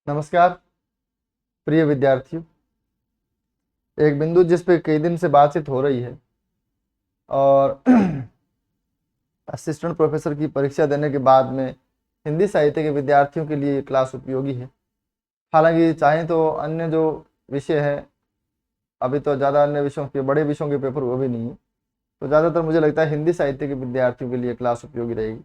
नमस्कार प्रिय विद्यार्थियों। एक बिंदु जिस पे कई दिन से बातचीत हो रही है और असिस्टेंट प्रोफेसर की परीक्षा देने के बाद में हिंदी साहित्य के विद्यार्थियों के लिए ये क्लास उपयोगी है। हालांकि चाहें तो अन्य जो विषय है, अभी तो ज़्यादा अन्य विषयों के बड़े विषयों के पेपर हुए भी नहीं है, तो ज़्यादातर मुझे लगता है हिंदी साहित्य के विद्यार्थियों के लिए क्लास उपयोगी रहेगी।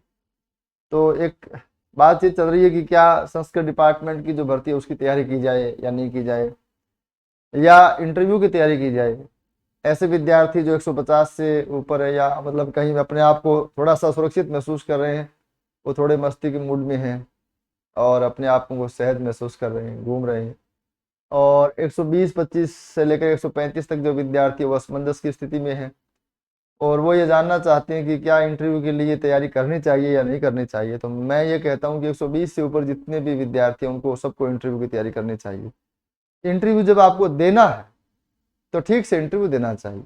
तो एक बातचीत चल रही है कि क्या संस्कृत डिपार्टमेंट की जो भर्ती है उसकी तैयारी की जाए या नहीं की जाए, या इंटरव्यू की तैयारी की जाए। ऐसे विद्यार्थी जो 150 से ऊपर है या मतलब कहीं अपने आप को थोड़ा सा सुरक्षित महसूस कर रहे हैं, वो थोड़े मस्ती के मूड में हैं और अपने आप को सहज महसूस कर रहे हैं, घूम रहे हैं। और 120-25 से लेकर 135 तक जो विद्यार्थी वो असमंजस की स्थिति में है और वो ये जानना चाहते हैं कि क्या इंटरव्यू के लिए तैयारी करनी चाहिए या नहीं करनी चाहिए। तो मैं ये कहता हूँ कि 120 से ऊपर जितने भी विद्यार्थी हैं उनको सबको इंटरव्यू की तैयारी करनी चाहिए। इंटरव्यू जब आपको देना है तो ठीक से इंटरव्यू देना चाहिए।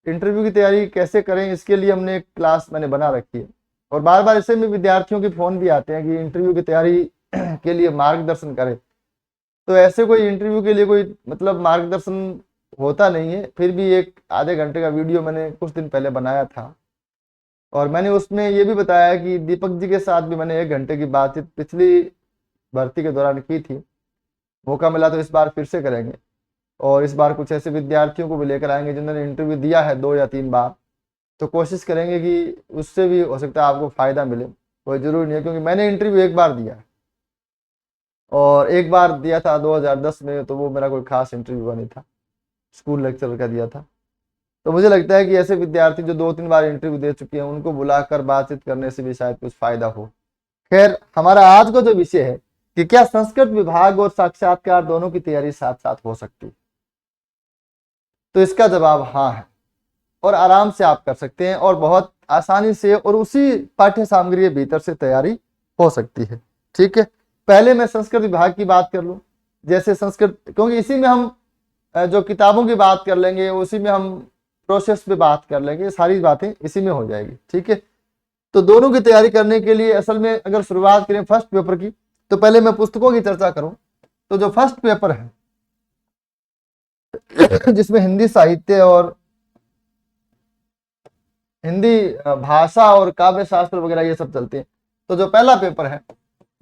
इंटरव्यू की तैयारी कैसे करें, इसके लिए हमने एक क्लास मैंने बना रखी है और बार बार ऐसे में विद्यार्थियों के फोन भी आते हैं कि इंटरव्यू की तैयारी के लिए मार्गदर्शन करें। तो ऐसे कोई इंटरव्यू के लिए कोई मतलब मार्गदर्शन होता नहीं है, फिर भी एक आधे घंटे का वीडियो मैंने कुछ दिन पहले बनाया था और मैंने उसमें ये भी बताया कि दीपक जी के साथ भी मैंने 1 घंटे की बातचीत पिछली भर्ती के दौरान की थी। मौका मिला तो इस बार फिर से करेंगे और इस बार कुछ ऐसे विद्यार्थियों को भी लेकर आएंगे जिन्होंने इंटरव्यू दिया है 2 या 3 बार। तो कोशिश करेंगे कि उससे भी हो सकता है आपको फ़ायदा मिले। कोई ज़रूरी नहीं है, क्योंकि मैंने इंटरव्यू एक बार दिया है और एक बार दिया था 2010 में, तो वो मेरा कोई खास इंटरव्यू नहीं था, स्कूल लेक्चर का दिया था। तो मुझे लगता है कि ऐसे विद्यार्थी जो 2-3 बार इंटरव्यू दे चुके हैं उनको बुलाकर बातचीत करने से भी शायद कुछ फ़ायदा हो। खैर, हमारा आज का जो विषय है कि क्या संस्कृत विभाग और साक्षात्कार दोनों की तैयारी साथ साथ हो सकती है, तो इसका जवाब हाँ है और आराम से आप कर सकते हैं और बहुत आसानी से और उसी पाठ्य सामग्री के भीतर से तैयारी हो सकती है। ठीक है, पहले मैं संस्कृत विभाग की बात कर लूं। जैसे संस्कृत, क्योंकि इसी में हम जो किताबों की बात कर लेंगे, उसी में हम प्रोसेस पे बात कर लेंगे, सारी बातें इसी में हो जाएगी। ठीक है, तो दोनों की तैयारी करने के लिए असल में अगर शुरुआत करें फर्स्ट पेपर की, तो पहले मैं पुस्तकों की चर्चा करूं तो जो फर्स्ट पेपर है जिसमें हिंदी साहित्य और हिंदी भाषा और काव्य शास्त्र वगैरह ये सब चलते हैं, तो जो पहला पेपर है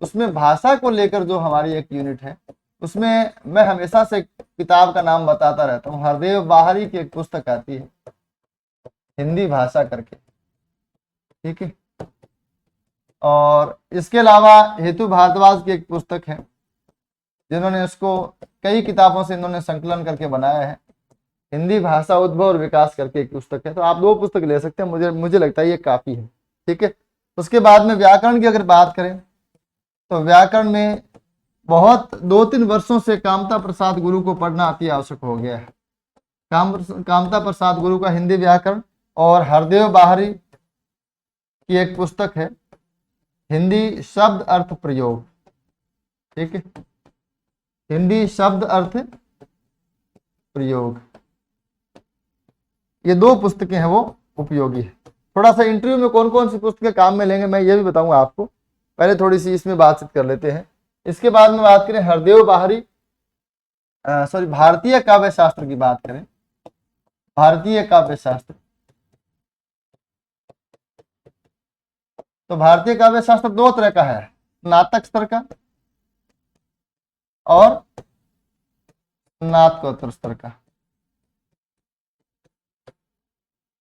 उसमें भाषा को लेकर जो हमारी एक यूनिट है, उसमें मैं हमेशा से किताब का नाम बताता रहता हूँ। हरदेव बाहरी की एक पुस्तक आती है हिंदी भाषा करके। ठीक है, और इसके अलावा हेतु भारद्वाज की एक पुस्तक है जिन्होंने उसको कई किताबों से इन्होंने संकलन करके बनाया है, हिंदी भाषा उद्भव और विकास करके एक पुस्तक है। तो आप 2 पुस्तक ले सकते हैं, मुझे लगता है ये काफी है। ठीक है, उसके बाद में व्याकरण की अगर बात करें तो व्याकरण में बहुत 2-3 वर्षों से कामता प्रसाद गुरु को पढ़ना अति आवश्यक हो गया है। कामता प्रसाद गुरु का हिंदी व्याकरण और हरदेव बाहरी की एक पुस्तक है हिंदी शब्द अर्थ प्रयोग। ठीक है, हिंदी शब्द अर्थ प्रयोग, ये 2 पुस्तकें हैं वो उपयोगी है। थोड़ा सा इंटरव्यू में कौन कौन सी पुस्तकें काम में लेंगे मैं ये भी बताऊंगा आपको, पहले थोड़ी सी इसमें बातचीत कर लेते हैं। इसके बाद में बात करें हरदेव बाहरी भारतीय काव्य शास्त्र की बात करें, भारतीय काव्य शास्त्र, तो भारतीय काव्य शास्त्र 2 तरह का है, स्नातक स्तर का और स्नातकोत्तर स्तर का।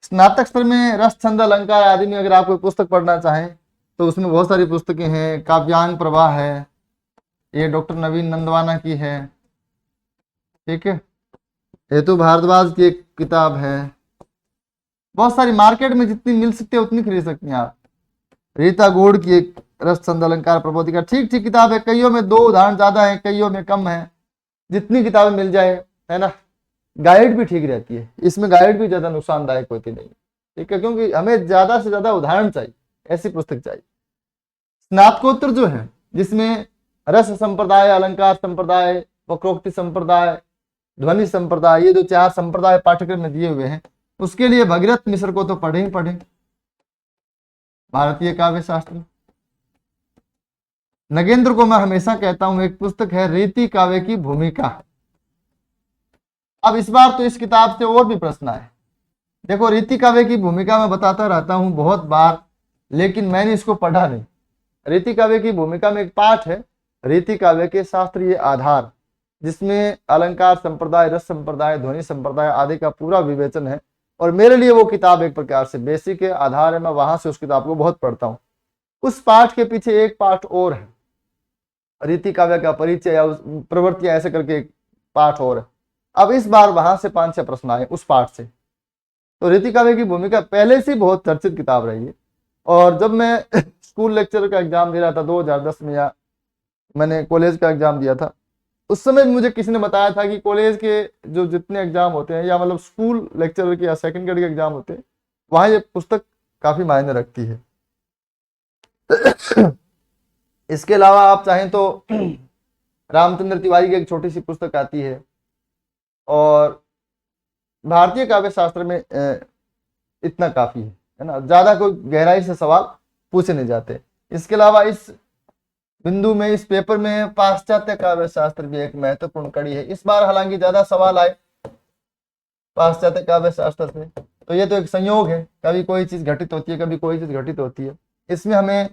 स्नातक स्तर में रस छंद अलंकार आदि में अगर आप कोई पुस्तक पढ़ना चाहें तो उसमें बहुत सारी पुस्तकें हैं। काव्यांग प्रवाह है, ये डॉक्टर नवीन नंदवाना की है। ठीक है, हेतु भारद्वाज की एक किताब है, बहुत सारी मार्केट में जितनी मिल सकती है उतनी खरीद सकती हैं आप। रीता गौड़ की एक रस छंद अलंकार प्रबोधिका, ठीक ठीक किताब है, कईयों में 2 उदाहरण ज्यादा है, कईयों में कम है, जितनी किताबें मिल जाए है ना। गाइड भी ठीक रहती है, इसमें गाइड भी ज्यादा नुकसानदायक होती नहीं। ठीक है, क्योंकि हमें ज्यादा से ज्यादा उदाहरण चाहिए, ऐसी पुस्तक चाहिए। स्नातकोत्तर जो है जिसमें रस संप्रदाय, अलंकार संप्रदाय, वक्रोक्ति संप्रदाय, ध्वनि संप्रदाय, ये जो 4 संप्रदाय पाठ्यक्रम में दिए हुए हैं, उसके लिए भगीरथ मिश्र को तो पढ़े ही पढ़े, भारतीय काव्य शास्त्र। नगेंद्र को मैं हमेशा कहता हूं, एक पुस्तक है रीति काव्य की भूमिका। अब इस बार तो इस किताब से और भी प्रश्न आए। देखो, रीति काव्य की भूमिका मैं बताता रहता हूं बहुत बार, लेकिन मैंने इसको पढ़ा नहीं। रीति काव्य की भूमिका में एक पाठ है, रीति काव्य के शास्त्रीय आधार, जिसमें अलंकार संप्रदाय, रस संप्रदाय, ध्वनि संप्रदाय आदि का पूरा विवेचन है। और मेरे लिए वो किताब एक प्रकार से बेसिक है, आधार है। मैं वहां से उस किताब को बहुत पढ़ता हूँ। उस पाठ के पीछे एक पाठ और है, रीति काव्य का परिचय या प्रवृत्ति, ऐसे करके एक पाठ और है। अब इस बार वहां से 5-6 प्रश्न आए उस पाठ से। तो रीति काव्य की भूमिका पहले से बहुत चर्चित किताब रही है। और जब मैं स्कूल लेक्चर का एग्जाम दे रहा था 2010 में, या मैंने कॉलेज का एग्जाम दिया था, उस समय मुझे किसी ने बताया था कि कॉलेज के जो जितने एग्जाम होते हैं, या मतलब स्कूल लेक्चरर के या सेकंड ग्रेड के एग्जाम होते हैं, वहां ये पुस्तक काफी मायने रखती है। इसके अलावा आप चाहें तो रामचंद्र तिवारी की एक छोटी सी पुस्तक आती है, और भारतीय काव्य शास्त्र में इतना काफी है ना, ज्यादा कोई गहराई से सवाल पूछे नहीं जाते। इसके अलावा इस बिंदु में, इस पेपर में पाश्चात्य काव्य शास्त्र भी एक महत्वपूर्ण कड़ी है। इस बार हालांकि ज्यादा सवाल आए पाश्चात्य काव्य शास्त्र से, तो ये तो एक संयोग है, कभी कोई चीज घटित होती है, कभी कोई चीज घटित होती है। इसमें हमें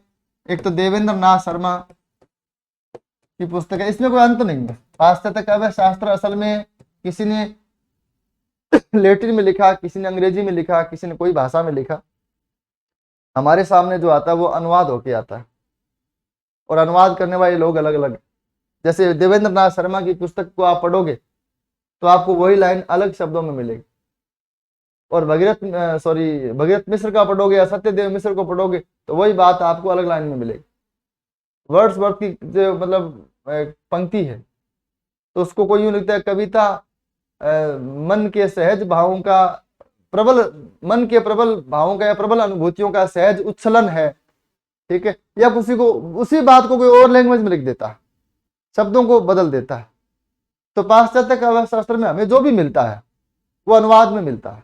एक तो देवेंद्र नाथ शर्मा की पुस्तक है, इसमें कोई अंत नहीं है। पाश्चात्य काव्य शास्त्र असल में किसी ने लैटिन में लिखा, किसी ने अंग्रेजी में लिखा, किसी ने कोई भाषा में लिखा। हमारे सामने जो आता है वो अनुवाद होके आता है, और अनुवाद करने वाले लोग अलग अलग। जैसे देवेंद्र नाथ शर्मा की पुस्तक को आप पढ़ोगे तो आपको वही लाइन अलग शब्दों में मिलेगी, और भगीरथ मिश्र का पढ़ोगे या सत्यदेव मिश्र को पढ़ोगे तो वही बात आपको अलग लाइन में मिलेगी। वर्ड्सवर्थ की जो मतलब पंक्ति है, तो उसको कोई यूं लिखता है, कविता मन के सहज भावों का प्रबल, मन के प्रबल भावों का या प्रबल अनुभूतियों का सहज उच्छलन है, ठीक है। या उसी बात को कोई और लैंग्वेज में लिख देता है, शब्दों को बदल देता है। तो पाश्चात्य काव्य शास्त्र में हमें जो भी मिलता है वो अनुवाद में मिलता है,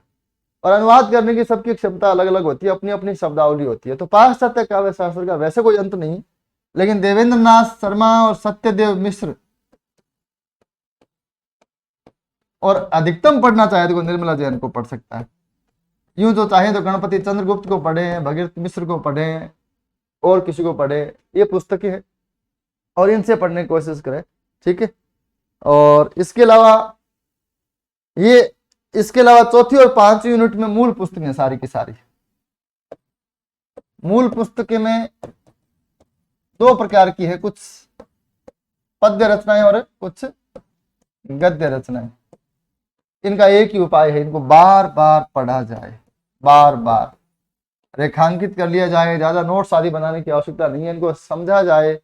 और अनुवाद करने की सबकी क्षमता अलग अलग होती है, अपनी अपनी शब्दावली होती है। तो पाश्चात्य काव्य शास्त्र का वैसे कोई अंत नहीं, लेकिन देवेंद्र नाथ शर्मा और सत्यदेव मिश्र, और अधिकतम पढ़ना चाहे तो निर्मला जैन को पढ़ सकता है। यूं तो चाहे तो गणपति चंद्रगुप्त को पढ़े, भगीरथ मिश्र को पढ़े, और किसी को पढ़े, ये पुस्तकें हैं, और इनसे पढ़ने की कोशिश करें, ठीक है। और इसके अलावा चौथी और 5वीं यूनिट में मूल पुस्तकें सारी की सारी। मूल पुस्तकें में 2 प्रकार की है, कुछ पद्य रचनाएं और कुछ गद्य रचनाएं। इनका एक ही उपाय है, इनको बार बार पढ़ा जाए, बार बार रेखांकित कर लिया जाए। ज्यादा नोट्स आदि बनाने की आवश्यकता नहीं है, इनको समझा जाए,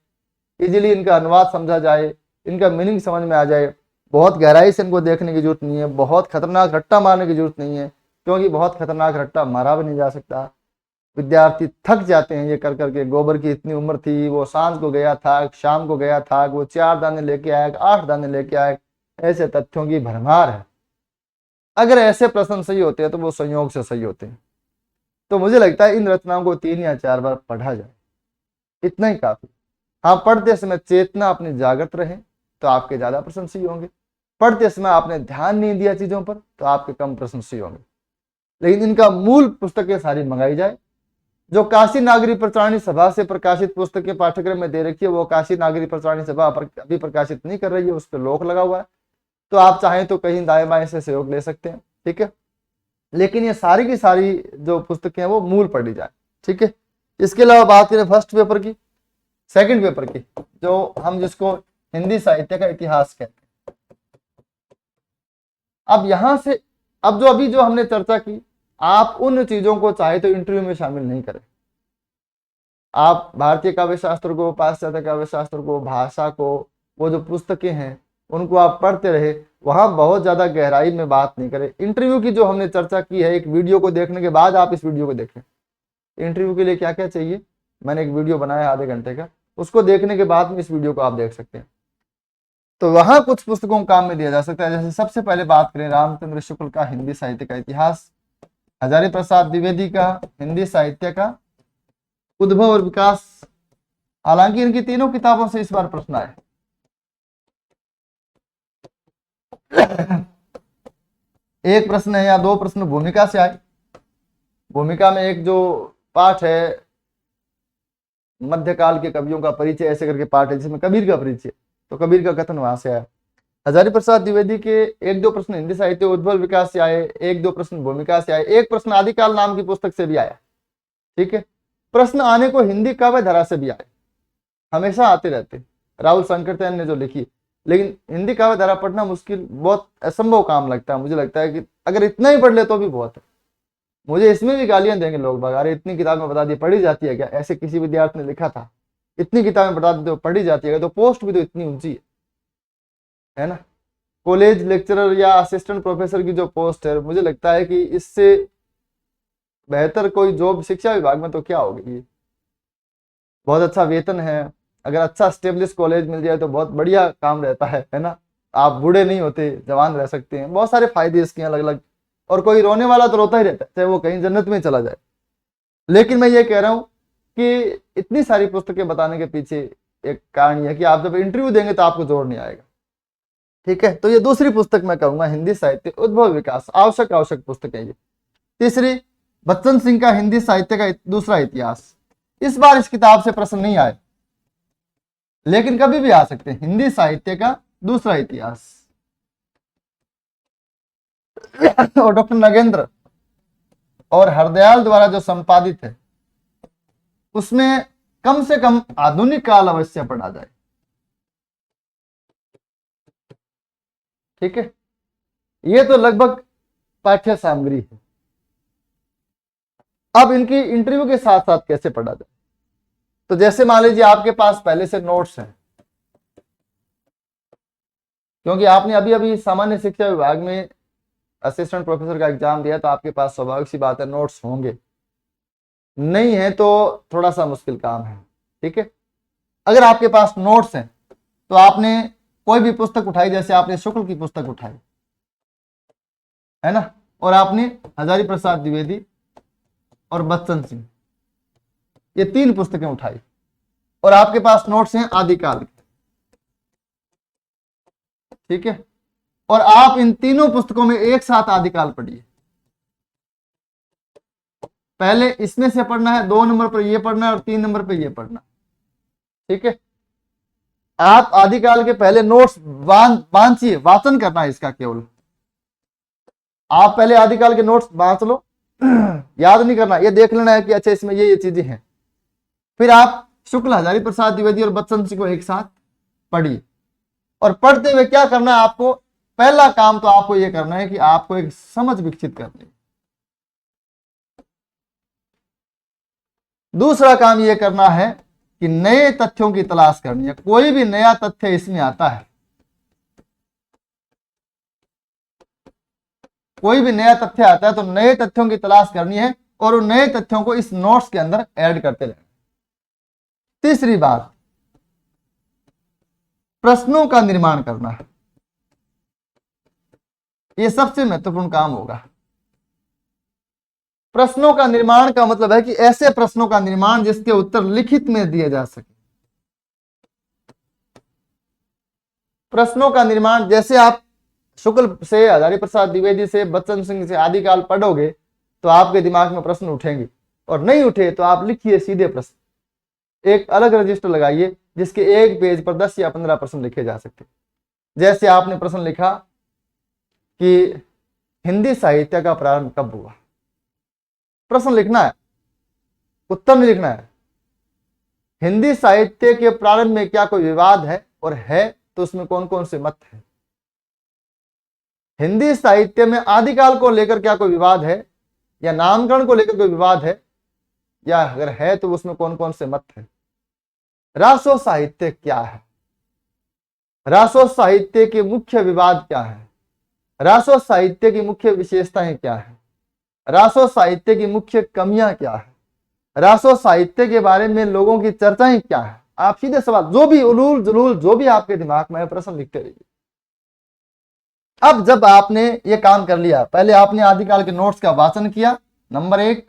इजीली इनका अनुवाद समझा जाए, इनका मीनिंग समझ में आ जाए। बहुत गहराई से इनको देखने की जरूरत नहीं है, बहुत खतरनाक रट्टा मारने की जरूरत नहीं है, क्योंकि बहुत खतरनाक रट्टा मारा भी नहीं जा सकता। विद्यार्थी थक जाते हैं ये कर करके। गोबर की इतनी उम्र थी, वो सांझ को गया था, शाम को गया था, वो 4 दाने लेके आए, 8 दाने लेके आए, ऐसे तथ्यों की भरमार है। अगर ऐसे प्रश्न सही होते हैं तो वो संयोग से सही होते हैं। तो मुझे लगता है इन रचनाओं को 3 या 4 बार पढ़ा जाए, इतना ही काफी। हाँ, पढ़ते समय चेतना अपनी जागृत रहे तो आपके ज्यादा प्रश्न सही होंगे। पढ़ते समय आपने ध्यान नहीं दिया चीजों पर तो आपके कम प्रश्न सही होंगे। लेकिन इनका मूल पुस्तकें सारी मंगाई जाए। जो काशी नागरी प्रचारणी सभा से प्रकाशित पुस्तकें पाठ्यक्रम में दे रखी है, वो काशी नागरी प्रचारणी सभा अभी प्रकाशित नहीं कर रही है, उस पर रोक लगा हुआ है। तो आप चाहें तो कहीं दाएं बाएं से सहयोग ले सकते हैं, ठीक है। लेकिन ये सारी की सारी जो पुस्तकें हैं वो मूल पढ़ी जाए, ठीक है। इसके अलावा बात करें फर्स्ट पेपर की, सेकंड पेपर की, जो हम जिसको हिंदी साहित्य का इतिहास कहते हैं। अब यहां से अब जो हमने चर्चा की, आप उन चीजों को चाहे तो इंटरव्यू में शामिल नहीं करें। आप भारतीय काव्य शास्त्र को, पाश्चात्य काव्य शास्त्र को, भाषा को, वो जो पुस्तकें हैं उनको आप पढ़ते रहे, वहां बहुत ज्यादा गहराई में बात नहीं करें। इंटरव्यू की जो हमने चर्चा की है, एक वीडियो को देखने के बाद आप इस वीडियो को देखें। इंटरव्यू के लिए क्या क्या चाहिए, मैंने एक वीडियो बनाया है आधे घंटे का, उसको देखने के बाद में इस वीडियो को आप देख सकते हैं। तो वहां कुछ पुस्तकों को काम में दिया जा सकता है। जैसे सबसे पहले बात करें रामचंद्र शुक्ल का हिंदी साहित्य का इतिहास, हजारी प्रसाद द्विवेदी का हिंदी साहित्य का उद्भव और विकास, हालांकि इनकी तीनों किताबों से इस बार प्रश्न आए। एक प्रश्न है या दो प्रश्न भूमिका से आए। भूमिका में एक जो पाठ है मध्यकाल के कवियों का परिचय ऐसे करके पाठ है जिसमें कबीर का परिचय, तो कबीर का कथन वहां से आया। हजारी प्रसाद द्विवेदी के एक दो प्रश्न हिंदी साहित्य उद्भव विकास से आए, एक दो प्रश्न भूमिका से आए, एक प्रश्न आदिकाल नाम की पुस्तक से भी आया। ठीक है, प्रश्न आने को हिंदी काव्य धारा से भी आए, हमेशा आते रहते। राहुल संकरतैन ने जो लिखी, लेकिन हिंदी काव्य धारा पढ़ना मुश्किल, बहुत असंभव काम लगता है। मुझे लगता है कि अगर इतना ही पढ़ ले तो भी बहुत है। मुझे इसमें भी गालियां देंगे लोग, अरे इतनी किताबें बता दी, पढ़ी जाती है क्या? ऐसे किसी विद्यार्थी ने लिखा था, इतनी किताबें बता दी तो पढ़ी जाती है, तो पोस्ट भी तो इतनी ऊंची है ना। कॉलेज लेक्चरर या असिस्टेंट प्रोफेसर की जो पोस्ट है, मुझे लगता है कि इससे बेहतर कोई जॉब शिक्षा विभाग में तो क्या होगी। बहुत अच्छा वेतन है, अगर अच्छा स्टेब्लिश कॉलेज मिल जाए तो बहुत बढ़िया काम रहता है ना। आप बूढ़े नहीं होते, जवान रह सकते हैं, बहुत सारे फायदे इसके अलग अलग। और कोई रोने वाला तो रोता ही रहता है, चाहे वो कहीं जन्नत में चला जाए। लेकिन मैं ये कह रहा हूं कि इतनी सारी पुस्तकें बताने के पीछे एक कारण यह कि आप जब इंटरव्यू देंगे तो आपको जोर नहीं आएगा। ठीक है, तो ये दूसरी पुस्तक मैं कहूंगा, हिंदी साहित्य उद्भव विकास, आवश्यक पुस्तक है ये। तीसरी, बच्चन सिंह का हिंदी साहित्य का दूसरा इतिहास। इस बार इस किताब से प्रश्न नहीं आए, लेकिन कभी भी आ सकते हैं। हिंदी साहित्य का दूसरा इतिहास और डॉक्टर नगेंद्र और हरदयाल द्वारा जो संपादित है, उसमें कम से कम आधुनिक काल अवश्य पढ़ा जाए। ठीक है, ये तो लगभग पाठ्य सामग्री है। अब इनकी इंटरव्यू के साथ साथ कैसे पढ़ा जाए, तो जैसे मान लीजिए आपके पास पहले से नोट्स हैं, क्योंकि आपने अभी अभी सामान्य शिक्षा विभाग में असिस्टेंट प्रोफेसर का एग्जाम दिया, तो आपके पास स्वाभाविक सी बात है नोट्स होंगे, नहीं है तो थोड़ा सा मुश्किल काम है। ठीक है, अगर आपके पास नोट्स हैं तो आपने कोई भी पुस्तक उठाई, जैसे आपने शुक्ल की पुस्तक उठाई है ना, और आपने हजारी प्रसाद द्विवेदी और बच्चन सिंह, ये तीन पुस्तकें उठाई, और आपके पास नोट्स हैं आदिकाल के। ठीक है, और आप इन तीनों पुस्तकों में एक साथ आदिकाल पढ़िए। पहले इसमें से पढ़ना है, 2 नंबर पर ये पढ़ना है और 3 नंबर पर ये पढ़ना। ठीक है, आप आदिकाल के पहले नोट्स बांधिए, वाचन करना है इसका केवल। आप पहले आदिकाल के नोट्स बांध लो, याद नहीं करना, ये देख लेना है कि अच्छा इसमें ये चीजें हैं। फिर आप शुक्ल, हजारी प्रसाद द्विवेदी और बच्चन सिंह को एक साथ पढ़िए। और पढ़ते हुए क्या करना है आपको, पहला काम तो आपको यह करना है कि आपको एक समझ विकसित करनी है। दूसरा काम यह करना है कि नए तथ्यों की तलाश करनी है। कोई भी नया तथ्य इसमें आता है, कोई भी नया तथ्य आता है तो नए तथ्यों की तलाश करनी है और उन नए तथ्यों को इस नोट्स के अंदर ऐड करते रहना। तीसरी बात, प्रश्नों का निर्माण करना है। यह सबसे महत्वपूर्ण काम होगा। प्रश्नों का निर्माण का मतलब है कि ऐसे प्रश्नों का निर्माण जिसके उत्तर लिखित में दिए जा सके। प्रश्नों का निर्माण, जैसे आप शुक्ल से, हजारी प्रसाद द्विवेदी से, बच्चन सिंह से आदिकाल पढ़ोगे तो आपके दिमाग में प्रश्न उठेंगे, और नहीं उठे तो आप लिखिए सीधे प्रश्न, एक अलग रजिस्टर लगाइए जिसके एक पेज पर 10 या 15 प्रश्न लिखे जा सकते। जैसे आपने प्रश्न लिखा कि हिंदी साहित्य का प्रारंभ कब हुआ, प्रश्न लिखना है, उत्तर नहीं लिखना है। हिंदी साहित्य के प्रारंभ में क्या कोई विवाद है, और है तो उसमें कौन कौन से मत हैं। हिंदी साहित्य में आदिकाल को लेकर क्या कोई विवाद है, या नामकरण को लेकर कोई विवाद है, या अगर है तो उसमें कौन कौन से मत हैं। रासो साहित्य क्या है, रासो साहित्य के मुख्य विवाद क्या है, रासो साहित्य की मुख्य विशेषताएं क्या है, रासो साहित्य की मुख्य कमियां क्या है, रासो साहित्य के बारे में लोगों की चर्चाएं क्या है। आप सीधे सवाल, जो भी उलूल जुलूल जो भी आपके दिमाग में है, प्रश्न लिखते रहिए। अब जब आपने ये काम कर लिया, पहले आपने आदिकाल के नोट्स का वाचन किया, नंबर 1,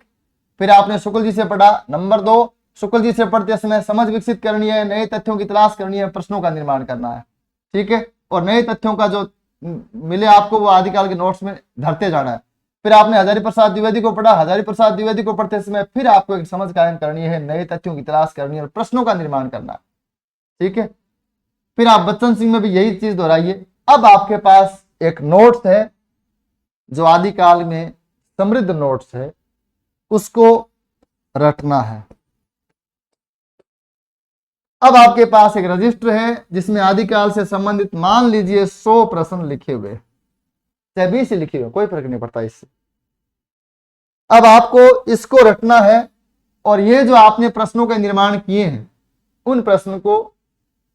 फिर आपने शुक्ल जी से पढ़ा, नंबर 2, शुक्ल जी से पढ़ते समय समझ विकसित करनी है, नए तथ्यों की तलाश करनी है, प्रश्नों का निर्माण करना है, ठीक है। और नए तथ्यों का जो मिले आपको वो आदिकाल के नोट्स में धरते जाना है। फिर आपने हजारी प्रसाद द्विवेदी को पढ़ा, हजारी प्रसाद द्विवेदी को पढ़ते समय फिर आपको एक समझ कायम करनी है, नए तथ्यों की तलाश करनी है और प्रश्नों का निर्माण करना है, ठीक है। फिर आप बच्चन सिंह में भी यही चीज दोहराइए। अब आपके पास एक नोट्स है जो आदिकाल में समृद्ध नोट्स है, उसको रटना है। अब आपके पास एक रजिस्टर है जिसमें आदिकाल से संबंधित मान लीजिए 100 प्रश्न लिखे हुए, चाहे 20 लिखे हुए, कोई फर्क नहीं पड़ता इससे। अब आपको इसको रटना है और ये जो आपने प्रश्नों के निर्माण किए हैं उन प्रश्न को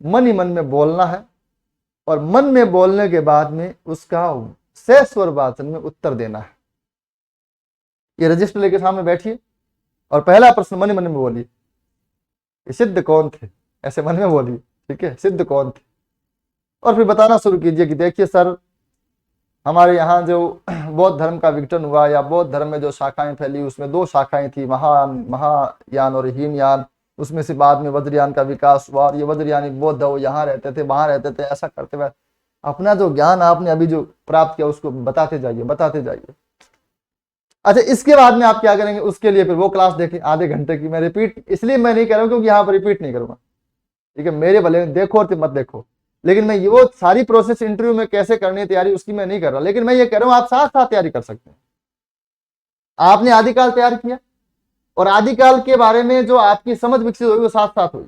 मन ही मन में बोलना है और मन में बोलने के बाद में उसका सस्वर वाचन में उत्तर देना है। ये रजिस्टर लेके सामने बैठिए और पहला प्रश्न मन ही मन में बोलिए, सिद्ध कौन थे, ऐसे मन में बोलिए, ठीक है, सिद्ध कौन थे। और फिर बताना शुरू कीजिए कि देखिए सर, हमारे यहाँ जो बौद्ध धर्म का विघटन हुआ या बौद्ध धर्म में जो शाखाएं फैली उसमें 2 शाखाएं थी, महायान और हीनयान। उसमें से बाद में वज्रयान का विकास हुआ और ये वज्रयानी बौद्ध वो यहाँ रहते थे, वहां रहते थे, ऐसा करते हुए अपना जो ज्ञान आपने अभी जो प्राप्त किया उसको बताते जाइए। अच्छा, इसके बाद में आप क्या करेंगे, उसके लिए फिर वो क्लास देखें आधे घंटे की। मैं रिपीट इसलिए मैं नहीं कर रहा हूँ क्योंकि यहाँ पर रिपीट नहीं करूंगा, ठीक है। मेरे भले देखो और मत देखो, लेकिन मैं वो सारी प्रोसेस इंटरव्यू में कैसे करनी है तैयारी उसकी मैं नहीं कर रहा, लेकिन मैं ये कह रहा हूं आप साथ साथ तैयारी कर सकते हैं। आपने आदिकाल तैयार किया और आदिकाल के बारे में जो आपकी समझ विकसित हुई वो साथ साथ हुई,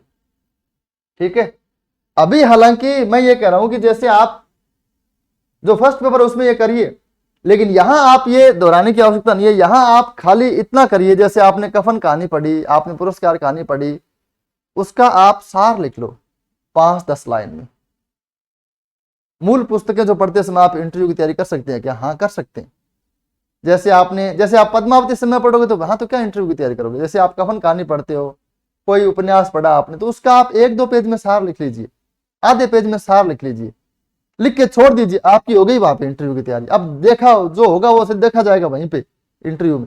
ठीक है। अभी हालांकि मैं ये कह रहा हूं कि जैसे आप जो फर्स्ट पेपर उसमें ये करिए, लेकिन यहां आप ये दोहराने की आवश्यकता नहीं है। यहां आप खाली इतना करिए, जैसे आपने कफन कहानी पढ़ी, आपने पुरस्कार कहानी पढ़ी, उसका आप सार लिख लो 5-10 लाइन में। मूल पुस्तकें जो पढ़ते समय आप इंटरव्यू की तैयारी कर सकते हैं क्या? हाँ, कर सकते हैं। जैसे आप पद्मावती समय पढ़ोगे तो वहां तो क्या इंटरव्यू की तैयारी करोगे। जैसे आप कफन कहानी पढ़ते हो, कोई उपन्यास पढ़ा आपने, तो उसका आप 1-2 पेज में सार लिख लीजिए, आधे पेज में सार लिख लीजिए, लिख के छोड़ दीजिए, आपकी हो गई वहां पे इंटरव्यू की तैयारी। अब देखा जो होगा वो सिर्फ देखा जाएगा वहीं पे इंटरव्यू में,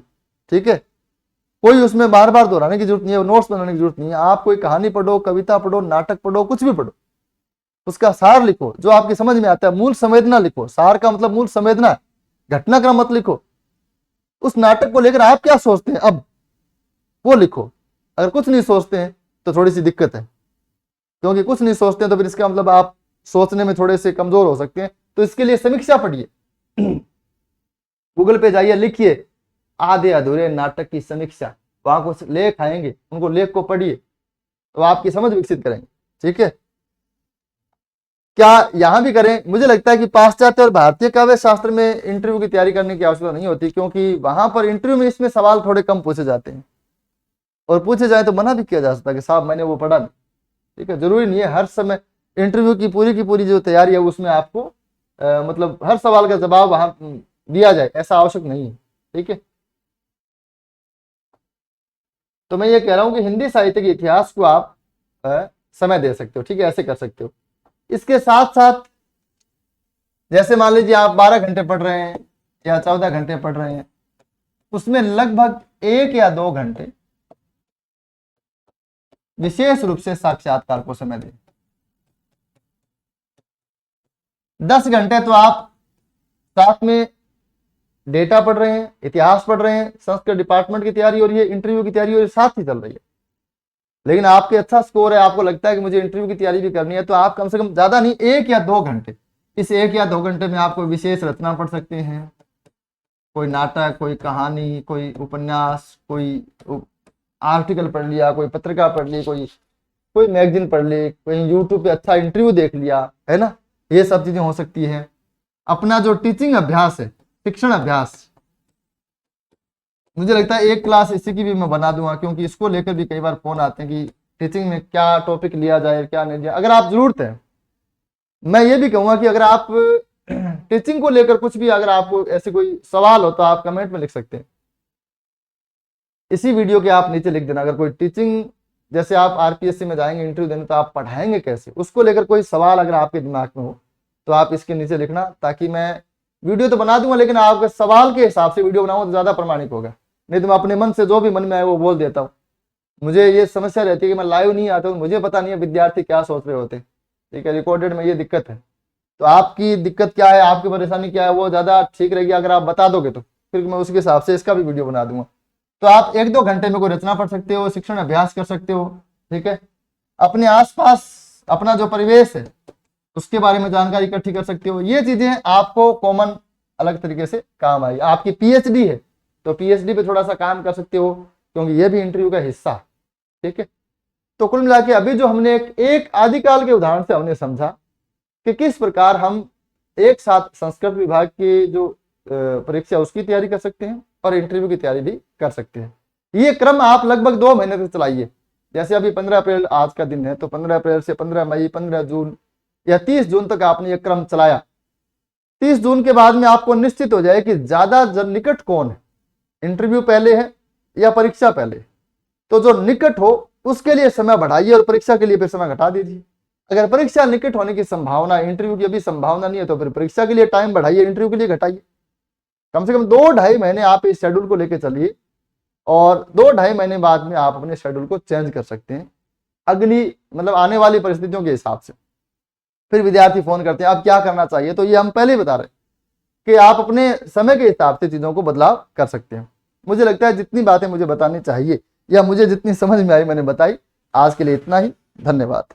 ठीक है। कोई उसमें बार बार दोहराने की जरूरत नहीं है, नोट्स बनाने की जरूरत नहीं है। आप कोई कहानी पढ़ो, कविता पढ़ो, नाटक पढ़ो, कुछ भी पढ़ो, उसका सार लिखो जो आपकी समझ में आता है। मूल संवेदना लिखो, सार का मतलब मूल संवेदना, घटनाक्रम मत लिखो। उस नाटक को लेकर आप क्या सोचते हैं अब वो लिखो। अगर कुछ नहीं सोचते हैं तो थोड़ी सी दिक्कत है, क्योंकि कुछ नहीं सोचते हैं तो फिर इसका मतलब आप सोचने में थोड़े से कमजोर हो सकते हैं। तो इसके लिए समीक्षा पढ़िए, गूगल पे जाइए, लिखिए आधे अधूरे नाटक की समीक्षा, वहां कुछ लेख आएंगे, उनको लेख को पढ़िए तो आपकी समझ विकसित करेंगे, ठीक है। क्या यहां भी करें? मुझे लगता है कि पाश्चात्य और भारतीय काव्य शास्त्र में इंटरव्यू की तैयारी करने की आवश्यकता नहीं होती, क्योंकि वहां पर इंटरव्यू में इसमें सवाल थोड़े कम पूछे जाते हैं, और पूछे जाए तो मना भी किया जा सकता है कि साहब मैंने वो पढ़ा नहीं, ठीक है। जरूरी नहीं है हर समय इंटरव्यू की पूरी जो तैयारी है उसमें आपको मतलब हर सवाल का जवाब वहां दिया जाए, ऐसा आवश्यक नहीं है, ठीक है। तो मैं ये कह रहा हूं कि हिंदी साहित्य के इतिहास को आप समय दे सकते हो, ठीक है, ऐसे कर सकते हो। इसके साथ साथ जैसे मान लीजिए आप 12 घंटे पढ़ रहे हैं या 14 घंटे पढ़ रहे हैं, उसमें लगभग 1 या 2 घंटे विशेष रूप से साक्षात्कार को समय दें। 10 घंटे तो आप साथ में डेटा पढ़ रहे हैं, इतिहास पढ़ रहे हैं, संस्कृत डिपार्टमेंट की तैयारी हो रही है, इंटरव्यू की तैयारी हो रही है, साथ ही चल रही है। लेकिन आपके अच्छा स्कोर है, आपको लगता है कि मुझे इंटरव्यू की तैयारी भी करनी है, तो आप कम से कम ज्यादा नहीं 1 या 2 घंटे, इस 1 या 2 घंटे में आप कोई विशेष रचना पढ़ सकते हैं, कोई नाटक, कोई कहानी, कोई उपन्यास, कोई आर्टिकल पढ़ लिया, कोई पत्रिका पढ़ ली, कोई मैगजीन पढ़ ली, कोई यूट्यूब पे अच्छा इंटरव्यू देख लिया, है ना। ये सब चीजें हो सकती है। अपना जो टीचिंग अभ्यास है, शिक्षण अभ्यास, मुझे लगता है एक क्लास इसी की भी मैं बना दूंगा, क्योंकि इसको लेकर भी कई बार फोन आते हैं कि टीचिंग में क्या टॉपिक लिया जाए, क्या नहीं लिया। अगर आप जरूरत है, मैं ये भी कहूंगा कि अगर आप टीचिंग को लेकर कुछ भी, अगर आपको ऐसे कोई सवाल हो तो आप कमेंट में लिख सकते हैं, इसी वीडियो के आप नीचे लिख देना। अगर कोई टीचिंग, जैसे आप आरपीएससी में जाएंगे इंटरव्यू देने तो आप पढ़ाएंगे कैसे, उसको लेकर कोई सवाल अगर आपके दिमाग में हो तो आप इसके नीचे लिखना, ताकि मैं वीडियो तो बना दूंगा लेकिन आपके सवाल के हिसाब से वीडियो बनाऊंगा तो ज्यादा प्रमाणिक होगा। नहीं तो मैं अपने मन से जो भी मन में आए वो बोल देता हूँ, मुझे ये समस्या रहती है कि मैं लाइव नहीं आता हूँ, मुझे पता नहीं है विद्यार्थी क्या सोच रहे होते हैं। ठीक है, रिकॉर्डेड में ये दिक्कत है। तो आपकी दिक्कत क्या है, आपकी परेशानी क्या है, वो ज़्यादा ठीक रहेगी अगर आप बता दोगे तो फिर मैं उसके हिसाब से इसका भी वीडियो बना दूंगा। तो आप 1-2 घंटे में कोई रचना पढ़ सकते हो, शिक्षण अभ्यास कर सकते हो। ठीक है, अपने आसपास अपना जो परिवेश है उसके बारे में जानकारी इकट्ठी कर सकते हो। ये चीजें आपको कॉमन अलग तरीके से काम आई। आपकी पीएचडी है तो पीएचडी पे थोड़ा सा काम कर सकते हो, क्योंकि ये भी इंटरव्यू का हिस्सा है। ठीक है, तो कुल मिला के अभी जो हमने एक आदिकाल के उदाहरण से हमने समझा कि किस प्रकार हम एक साथ संस्कृत विभाग की जो परीक्षा उसकी तैयारी कर सकते हैं और इंटरव्यू की तैयारी भी कर सकते हैं। ये क्रम आप लगभग 2 महीने तक चलाइए। जैसे अभी 15 अप्रैल आज का दिन है, तो 15 अप्रैल से 15 मई, 15 जून या 30 जून तक आपने ये क्रम चलाया। 30 जून के बाद में आपको निश्चित हो जाए कि ज्यादा निकट कौन है, इंटरव्यू पहले है या परीक्षा पहले। तो जो निकट हो उसके लिए समय बढ़ाइए और परीक्षा के लिए फिर समय घटा दीजिए। अगर परीक्षा निकट होने की संभावना, इंटरव्यू की अभी संभावना नहीं है, तो फिर परीक्षा के लिए टाइम बढ़ाइए, इंटरव्यू के लिए घटाइए। कम से कम 2-2.5 महीने आप इस शेड्यूल को लेकर चलिए और 2-2.5 महीने बाद में आप अपने शेड्यूल को चेंज कर सकते हैं अगली मतलब आने वाली परिस्थितियों के हिसाब से। फिर विद्यार्थी फोन करते हैं आप क्या करना चाहिए, तो ये हम पहले ही बता रहे हैं कि आप अपने समय के हिसाब से चीजों को बदलाव कर सकते हैं। मुझे लगता है जितनी बातें मुझे बतानी चाहिए या मुझे जितनी समझ में आई मैंने बताई। आज के लिए इतना ही, धन्यवाद।